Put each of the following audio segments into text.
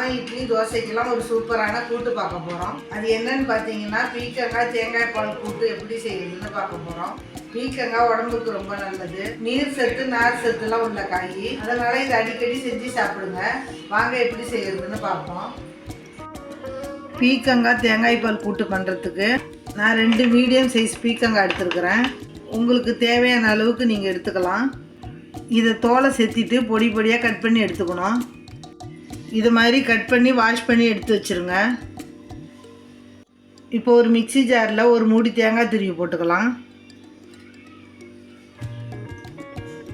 சாதம், இட்லி, தோசைக்கெல்லாம் ஒரு சூப்பரான கூட்டு பார்க்க போகிறோம். அது என்னன்னு பார்த்தீங்கன்னா பீக்கங்காய் தேங்காய் பால் கூட்டு எப்படி செய்யுதுன்னு பார்க்க போகிறோம். பீக்கங்காய் உடம்புக்கு ரொம்ப நல்லது. நீர் சத்து, நார் சத்துலாம் உள்ள காய். அதனால இதை அடிக்கடி செஞ்சு சாப்பிடுங்க. வாங்க எப்படி செய்யறதுன்னு பார்ப்போம். பீக்கங்காய் தேங்காய் பால் கூட்டு பண்ணுறதுக்கு நான் 2 மீடியம் சைஸ் பீக்கங்காய் எடுத்துருக்கிறேன். உங்களுக்கு தேவையான அளவுக்கு நீங்கள் எடுத்துக்கலாம். இதை தோலை செத்திட்டு பொடி பொடியாக கட் பண்ணி எடுத்துக்கணும். இது மாதிரி கட் பண்ணி வாஷ் பண்ணி எடுத்து வச்சுருங்க. இப்போ ஒரு மிக்ஸி ஜாரில் ஒரு மூடி தேங்காய் துருவி போட்டுக்கலாம்.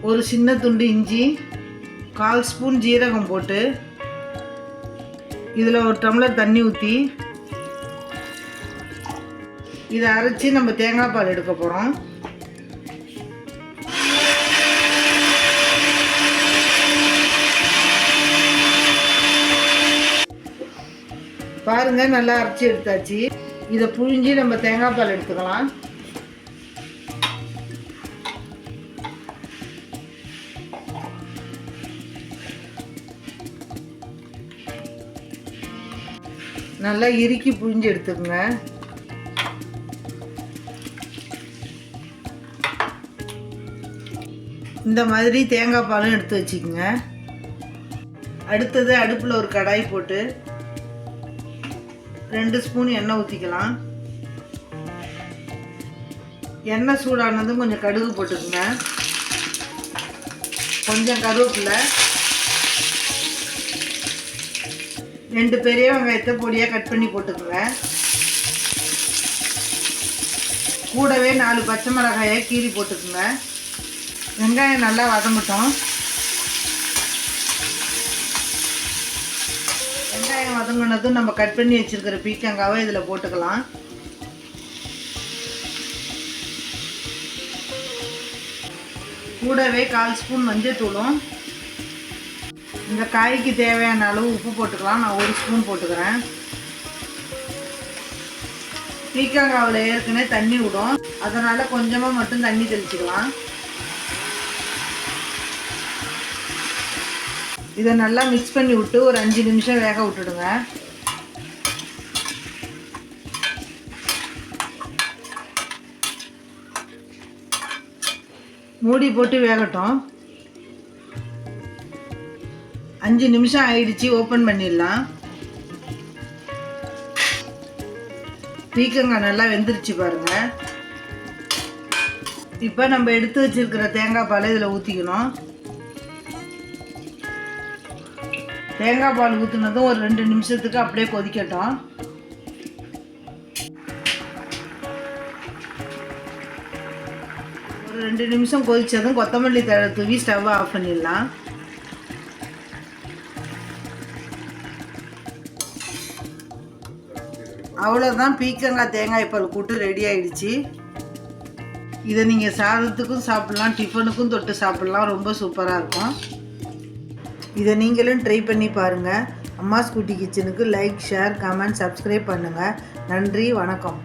ஒரு சின்ன துண்டு இஞ்சி, 1/4 ஸ்பூன் ஜீரகம் போட்டு இதில் ஒரு டம்ளர் தண்ணி ஊற்றி இதை அரைச்சி நம்ம தேங்காய் பால் எடுக்க போகிறோம். பாருங்க, நல்லா அரைச்சி எடுத்தாச்சு. இதை புழிஞ்சி நம்ம தேங்காய் பால் எடுத்துக்கலாம். நல்லா இறுக்கி புழிஞ்சு எடுத்துக்கோங்க. இந்த மாதிரி தேங்காய் பாலும் எடுத்து வச்சுக்கோங்க. அடுத்தது அடுப்பில் ஒரு கடாய் போட்டு 2 ஸ்பூன் எண்ணெய் ஊற்றிக்கலாம். எண்ணெய் சூடானதும் கொஞ்சம் கடுகு போட்டுக்கோங்க. கொஞ்சம் கருவேப்பிலை, 2 பெரிய வெங்காயத்தை பொடியாக கட் பண்ணி போட்டுக்கோங்க. கூடவே 4 பச்சை மிளகாயை கீறி போட்டுக்கோங்க. வெங்காயம் நல்லா வதங்கட்டும். வெங்காயம் வதங்கினதும் நம்ம கட் பண்ணி வச்சுருக்கிற பீக்கங்காவை இதில் போட்டுக்கலாம். கூடவே 1/4 ஸ்பூன் மஞ்சள் தூளும், இந்த காய்க்கு தேவையான அளவு உப்பு போட்டுக்கலாம். நான் 1 ஸ்பூன் போட்டுக்கிறேன். பீக்கங்காவில் ஏற்கனவே தண்ணி விடும், அதனால் கொஞ்சமாக மட்டும் தண்ணி தெளிச்சுக்கலாம். இதை நல்லா மிக்ஸ் பண்ணி விட்டு ஒரு 5 நிமிஷம் வேக விட்டுடுங்க. மூடி போட்டு வேகட்டும். 5 நிமிஷம் ஆயிடுச்சு. ஓப்பன் பண்ணிடலாம். பீக்கங்காய் நல்லா வெந்துருச்சு பாருங்க. இப்போ நம்ம எடுத்து வச்சிருக்கிற தேங்காய் பாலை இதில் ஊற்றிக்கணும். தேங்காய் பால் ஊற்றுனதும் ஒரு 2 நிமிஷத்துக்கு அப்படியே கொதிக்கட்டும். ஒரு 2 நிமிஷம் கொதித்ததும் கொத்தமல்லி தழை தூவி ஸ்டவ்வை ஆஃப் பண்ணிடலாம். அவ்வளோதான், பீக்கங்காய் தேங்காய் பால் கூட்டு ரெடி ஆயிடுச்சு. இதை நீங்கள் சாதத்துக்கும் சாப்பிட்லாம், டிஃபனுக்கும் தொட்டு சாப்பிட்லாம். ரொம்ப சூப்பராக இருக்கும். இதை நீங்களும் ட்ரை பண்ணி பாருங்கள். அம்மாஸ் குட்டி கிச்சனுக்கு லைக், ஷேர், கமெண்ட், சப்ஸ்கிரைப் பண்ணுங்கள். நன்றி, வணக்கம்.